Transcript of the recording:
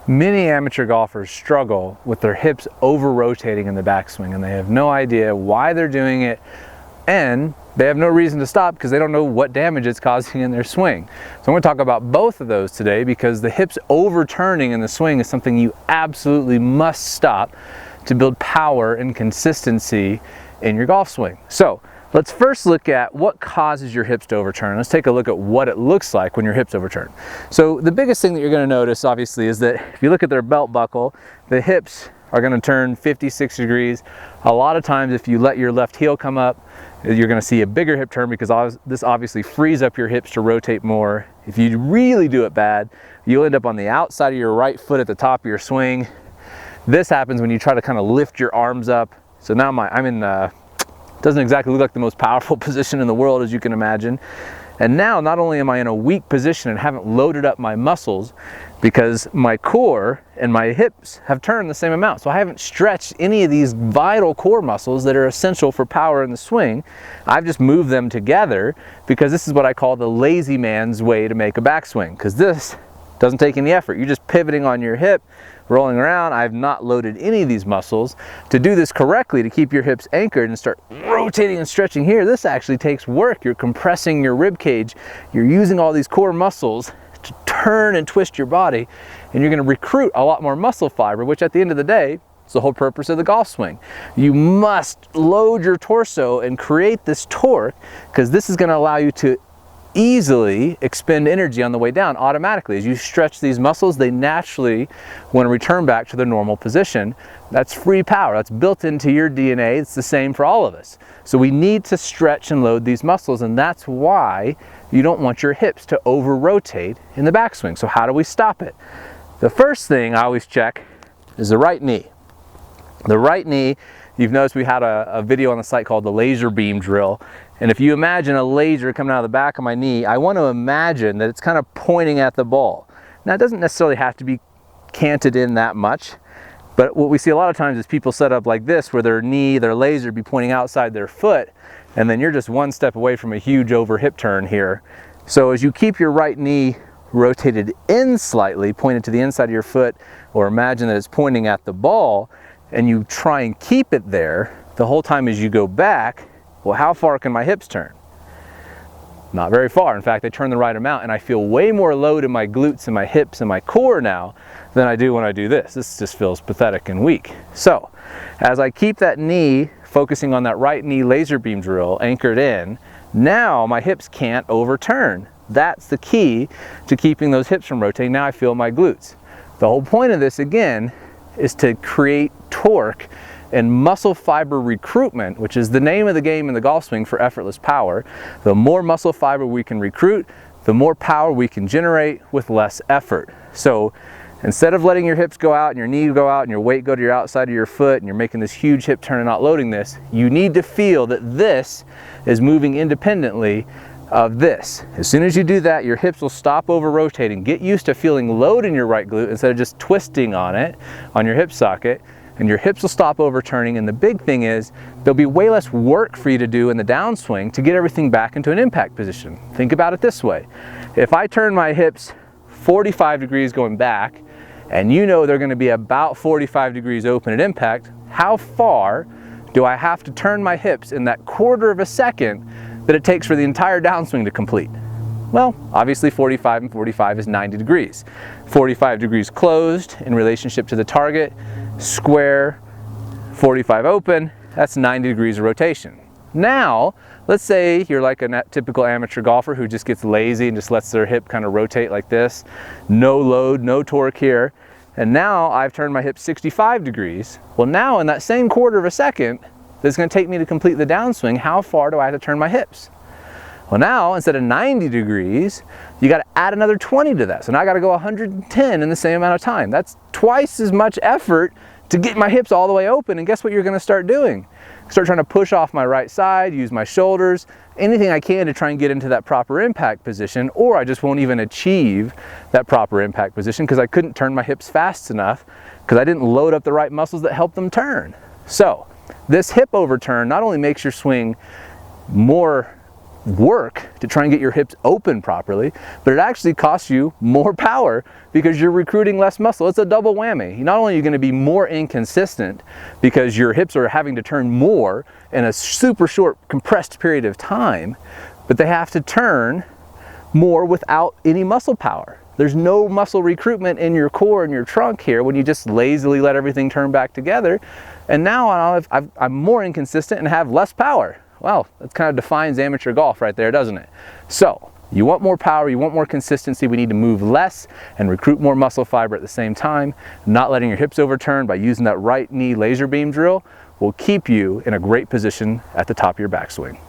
Many amateur golfers struggle with their hips over-rotating in the backswing, and they have no idea why they're doing it, and they have no reason to stop because they don't know what damage it's causing in their swing. So I'm going to talk about both of those today, because the hips overturning in the swing is something you absolutely must stop to build power and consistency in your golf swing. So let's first look at what causes your hips to overturn. Let's take a look at what it looks like when your hips overturn. So the biggest thing that you're going to notice, obviously, is that if you look at their belt buckle, the hips are going to turn 50-60 degrees. A lot of times if you let your left heel come up, you're going to see a bigger hip turn, because this obviously frees up your hips to rotate more. If you really do it bad, you'll end up on the outside of your right foot at the top of your swing. This happens when you try to kind of lift your arms up. So now I'm in doesn't exactly look like the most powerful position in the world, as you can imagine. And now not only am I in a weak position and haven't loaded up my muscles, because my core and my hips have turned the same amount. So I haven't stretched any of these vital core muscles that are essential for power in the swing. I've just moved them together, because this is what I call the lazy man's way to make a backswing, because this doesn't take any effort. You're just pivoting on your hip, rolling around. I've not loaded any of these muscles. To do this correctly, to keep your hips anchored and start rotating and stretching here, this actually takes work. You're compressing your rib cage. You're using all these core muscles to turn and twist your body, and you're going to recruit a lot more muscle fiber, which at the end of the day is the whole purpose of the golf swing. You must load your torso and create this torque, because this is going to allow you to easily expend energy on the way down automatically. As you stretch these muscles, they naturally want to return back to their normal position. That's free power. That's built into your DNA. It's the same for all of us. So we need to stretch and load these muscles, and that's why you don't want your hips to over-rotate in the backswing. So how do we stop it? The first thing I always check is the right knee. The right knee, you've noticed we had a video on the site called the laser beam drill. And if you imagine a laser coming out of the back of my knee, I want to imagine that it's kind of pointing at the ball. Now, it doesn't necessarily have to be canted in that much, but what we see a lot of times is people set up like this, where their knee, their laser be pointing outside their foot, and then you're just one step away from a huge over hip turn here. So as you keep your right knee rotated in slightly, pointed to the inside of your foot, or imagine that it's pointing at the ball, and you try and keep it there the whole time as you go back, well, how far can my hips turn? Not very far. In fact, they turn the right amount, and I feel way more load in my glutes and my hips and my core now than I do when I do this. This just feels pathetic and weak. So as I keep that knee, focusing on that right knee laser beam drill anchored in, now my hips can't overturn. That's the key to keeping those hips from rotating. Now I feel my glutes. The whole point of this, again, is to create torque and muscle fiber recruitment, which is the name of the game in the golf swing for effortless power. The more muscle fiber we can recruit, the more power we can generate with less effort. So instead of letting your hips go out and your knee go out and your weight go to your outside of your foot and you're making this huge hip turn and not loading this, you need to feel that this is moving independently of this. As soon as you do that, your hips will stop over rotating. Get used to feeling load in your right glute instead of just twisting on it, on your hip socket, and your hips will stop overturning. And the big thing is, there'll be way less work for you to do in the downswing to get everything back into an impact position. Think about it this way. If I turn my hips 45 degrees going back, and you know they're going to be about 45 degrees open at impact, how far do I have to turn my hips in that quarter of a second that it takes for the entire downswing to complete? Well, obviously 45 and 45 is 90 degrees. 45 degrees closed in relationship to the target, square, 45 open, that's 90 degrees of rotation. Now, let's say you're like a typical amateur golfer who just gets lazy and just lets their hip kind of rotate like this. No load, no torque here. And now I've turned my hip 65 degrees. Well, now in that same quarter of a second that's going to take me to complete the downswing, how far do I have to turn my hips? Well, now instead of 90 degrees, you got to add another 20 to that. So now I got to go 110 in the same amount of time. That's twice as much effort to get my hips all the way open. And guess what you're going to start doing? Start trying to push off my right side, use my shoulders, anything I can to try and get into that proper impact position, or I just won't even achieve that proper impact position because I couldn't turn my hips fast enough because I didn't load up the right muscles that help them turn. So this hip overturn not only makes your swing more work to try and get your hips open properly, but it actually costs you more power because you're recruiting less muscle. It's a double whammy. Not only are you going to be more inconsistent because your hips are having to turn more in a super short compressed period of time, but they have to turn more without any muscle power. There's no muscle recruitment in your core and your trunk here when you just lazily let everything turn back together. And now I'm more inconsistent and have less power. Well, that kind of defines amateur golf right there, doesn't it? So, you want more power, you want more consistency, we need to move less and recruit more muscle fiber at the same time. Not letting your hips overturn by using that right knee laser beam drill will keep you in a great position at the top of your backswing.